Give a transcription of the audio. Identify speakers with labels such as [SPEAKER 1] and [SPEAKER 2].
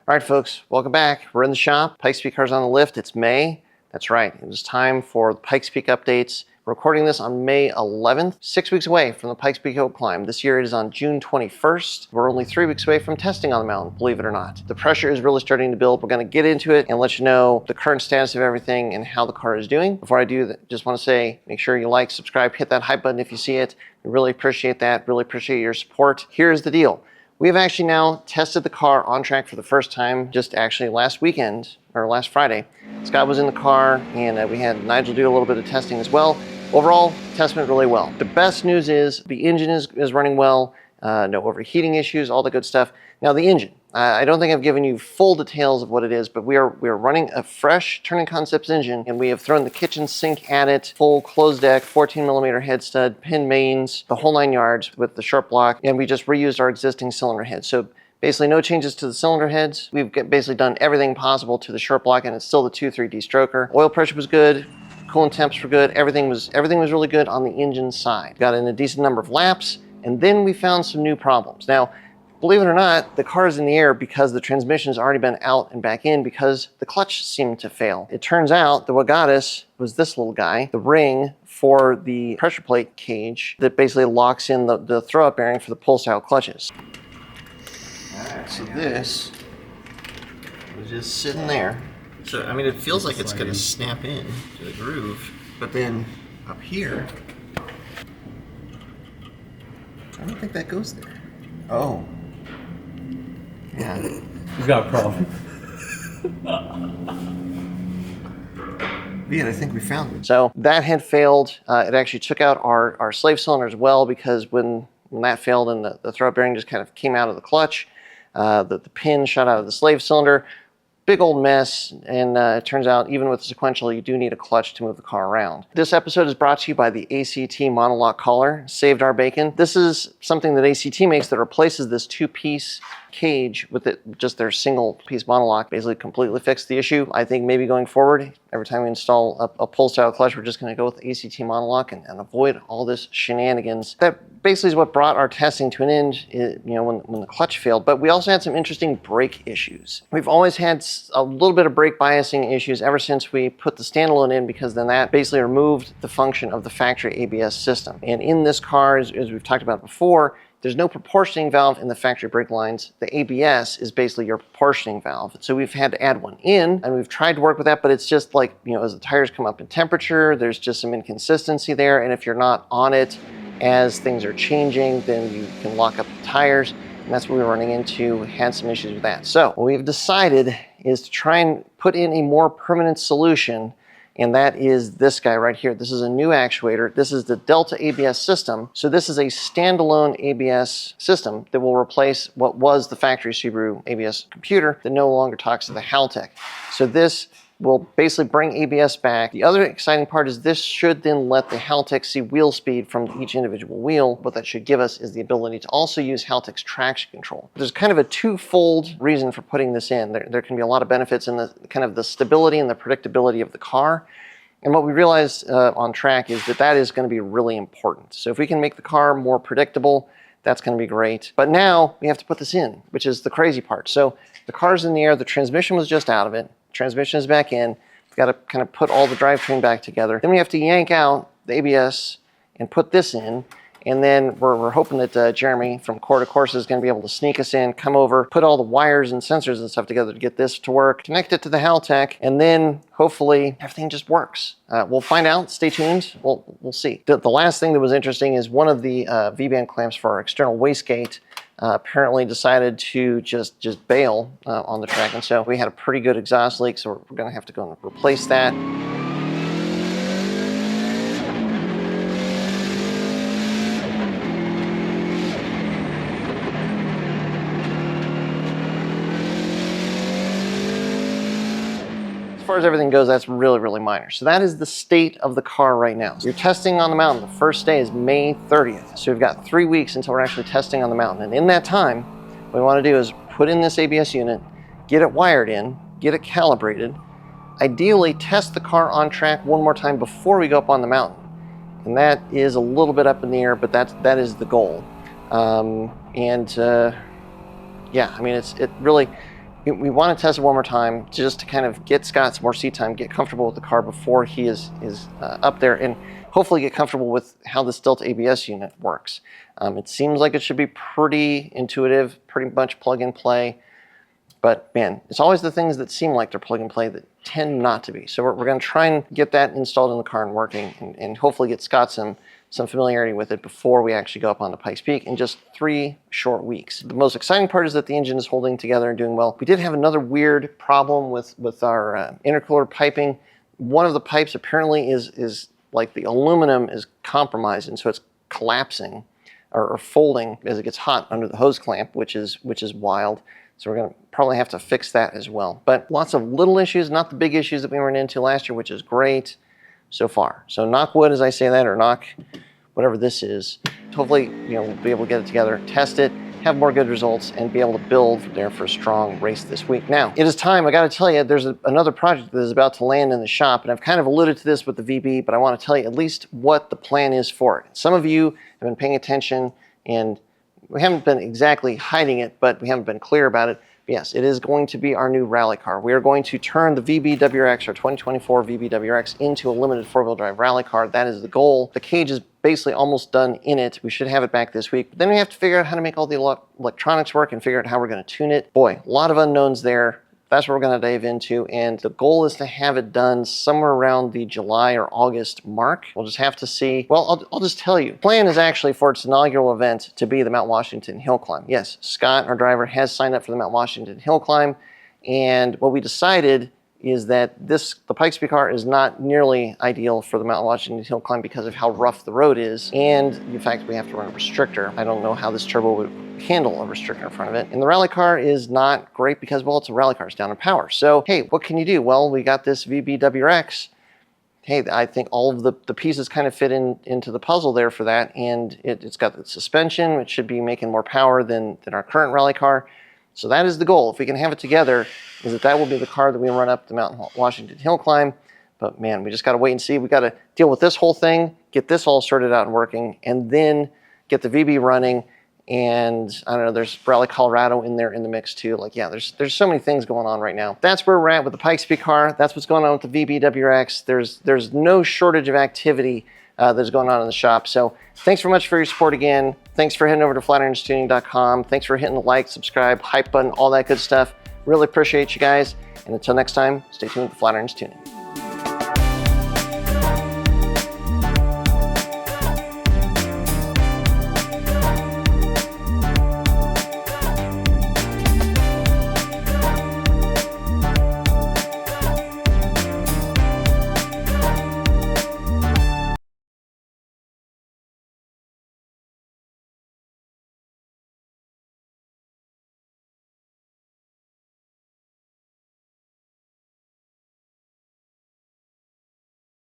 [SPEAKER 1] All right, folks, welcome back. We're in the shop. Pikes Peak cars on the lift. It's May. That's right. It was time for the Pikes Peak updates. We're recording this on May 11th, 6 weeks away from the Pikes Peak Hill Climb. This year it is on June 21st. We're only 3 weeks away from testing on the mountain, believe it or not. The pressure is really starting to build. We're going to get into it and let you know the current status of everything and how the car is doing. Before I do that, just want to say, make sure you like, subscribe, hit that hype button if you see it. We really appreciate that. Really appreciate your support. Here's the deal. We have actually now tested the car on track for the first time, just actually last weekend, or last Friday. Scott was in the car, and we had Nigel do a little bit of testing as well. Overall, test went really well. The best news is the engine is running well, no overheating issues, all the good stuff. Now the engine, I don't think I've given you full details of what it is, but we are running a fresh Turning Concepts engine, and we have thrown the kitchen sink at it, full closed deck, 14mm head stud, pin mains, the whole 9 yards with the sharp block, and we just reused our existing cylinder head. So basically no changes to the cylinder heads. We've basically done everything possible to the sharp block, and it's still the 2.3D stroker. Oil pressure was good. Coolant temps were good. Everything was really good on the engine side. Got in a decent number of laps, and then we found some new problems. Now, believe it or not, the car is in the air because the transmission has already been out and back in because the clutch seemed to fail. It turns out that what got us was this little guy, the ring for the pressure plate cage that basically locks in the throw-up bearing for the pull-style clutches. All right, so this was just sitting there. So, I mean, it feels like it's going to snap in to the groove, but then up here, I don't think that goes there. Oh. Yeah.
[SPEAKER 2] You've got a problem.
[SPEAKER 1] Yeah, I think we found it. So that had failed. It actually took out our slave cylinder as well, because when that failed and the throw bearing just kind of came out of the clutch, the pin shot out of the slave cylinder. Big old mess, and it turns out even with the sequential, you do need a clutch to move the car around. This episode is brought to you by the ACT Monoloc collar. Saved our bacon. This is something that ACT makes that replaces this 2-piece cage with just their single piece monoloc. Basically completely fixed the issue. I think maybe going forward, every time we install a pull style clutch, we're just going to go with the ACT Monoloc and avoid all this shenanigans. That basically is what brought our testing to an end, when the clutch failed. But we also had some interesting brake issues. We've always had a little bit of brake biasing issues ever since we put the standalone in, because then that basically removed the function of the factory ABS system. And in this car, as we've talked about before, there's no proportioning valve in the factory brake lines. The ABS is basically your proportioning valve. So we've had to add one in, and we've tried to work with that, but it's just like, as the tires come up in temperature, there's just some inconsistency there. And if you're not on it as things are changing, then you can lock up the tires. And that's what we were running into, had some issues with that. So what we've decided is to try and put in a more permanent solution, and that is this guy right here. This is a new actuator. This is the Delta ABS system. So this is a standalone ABS system that will replace what was the factory Subaru ABS computer that no longer talks to the Haltech. So this will basically bring ABS back. The other exciting part is this should then let the Haltech see wheel speed from each individual wheel. What that should give us is the ability to also use Haltech's traction control. There's kind of a twofold reason for putting this in. There can be a lot of benefits in the kind of the stability and the predictability of the car. And what we realized on track is that is going to be really important. So if we can make the car more predictable, that's going to be great. But now we have to put this in, which is the crazy part. So the car's in the air, the transmission was just out of it. Transmission is back in. We've got to kind of put all the drivetrain back together. Then we have to yank out the ABS and put this in. And then we're hoping that Jeremy from Core to Course is going to be able to sneak us in, come over, put all the wires and sensors and stuff together to get this to work, connect it to the Haltech, and then hopefully everything just works. We'll find out. Stay tuned. We'll see. The last thing that was interesting is one of the V-band clamps for our external wastegate apparently decided to just bail on the track, and so we had a pretty good exhaust leak, so we're going to have to go and replace that. As far as everything goes, that's really minor. So that is the state of the car right now. So you're testing on the mountain. The first day is May 30th. So we've got 3 weeks until we're actually testing on the mountain. And in that time, what we want to do is put in this ABS unit, get it wired in, get it calibrated, ideally test the car on track one more time before we go up on the mountain. And that is a little bit up in the air, but that is the goal. Yeah, I mean, it really, we want to test it one more time just to kind of get Scott some more seat time, get comfortable with the car before he is up there, and hopefully get comfortable with how this Delta ABS unit works. It seems like it should be pretty intuitive, pretty much plug and play. But man, it's always the things that seem like they're plug and play that tend not to be. So we're going to try and get that installed in the car and working, and hopefully get Scott some familiarity with it before we actually go up on the Pikes Peak in just 3 short weeks. The most exciting part is that the engine is holding together and doing well. We did have another weird problem with our intercooler piping. One of the pipes apparently is like the aluminum is compromised, and so it's collapsing or folding as it gets hot under the hose clamp, which is wild. So we're going to probably have to fix that as well. But lots of little issues, not the big issues that we ran into last year, which is great so far. So knock wood as I say that, or knock whatever this is. Hopefully, we'll be able to get it together, test it, have more good results, and be able to build there for a strong race this week. Now, it is time. I got to tell you, there's another project that is about to land in the shop, and I've kind of alluded to this with the VB, but I want to tell you at least what the plan is for it. Some of you have been paying attention, and we haven't been exactly hiding it, but we haven't been clear about it. But yes, it is going to be our new rally car. We are going to turn the VBWRX, our 2024 VBWRX, into a limited four-wheel drive rally car. That is the goal. The cage is basically almost done in it. We should have it back this week. But then we have to figure out how to make all the electronics work and figure out how we're going to tune it. Boy, a lot of unknowns there. That's what we're going to dive into, and the goal is to have it done somewhere around the July or August mark. We'll just have to see. Well, I'll just tell you. The plan is actually for its inaugural event to be the Mount Washington Hill Climb. Yes, Scott, our driver, has signed up for the Mount Washington Hill Climb, and what we decided is that the Pikes Peak car is not nearly ideal for the Mount Washington Hill Climb because of how rough the road is, and in fact, we have to run a restrictor. I don't know how this turbo would handle a restrictor in front of it. And the rally car is not great because, well, it's a rally car, it's down in power. So, hey, what can you do? Well, we got this VBWRX. Hey, I think all of the pieces kind of fit into the puzzle there for that, and it's got the suspension, which should be making more power than our current rally car. So that is the goal. If we can have it together, is that will be the car that we run up the Mount Washington Hill Climb. But man, we just got to wait and see. We got to deal with this whole thing, get this all sorted out and working, and then get the VB running. And I don't know, there's Rally Colorado in there in the mix too. Like, yeah, there's so many things going on right now. That's where we're at with the Pikes Peak car. That's what's going on with the VBWRX. There's no shortage of activity that's going on in the shop. So thanks very much for your support again. Thanks for heading over to flatirons.com. Thanks for hitting the like, subscribe, hype button, all that good stuff. Really appreciate you guys. And until next time, stay tuned with Flatirons Tuning.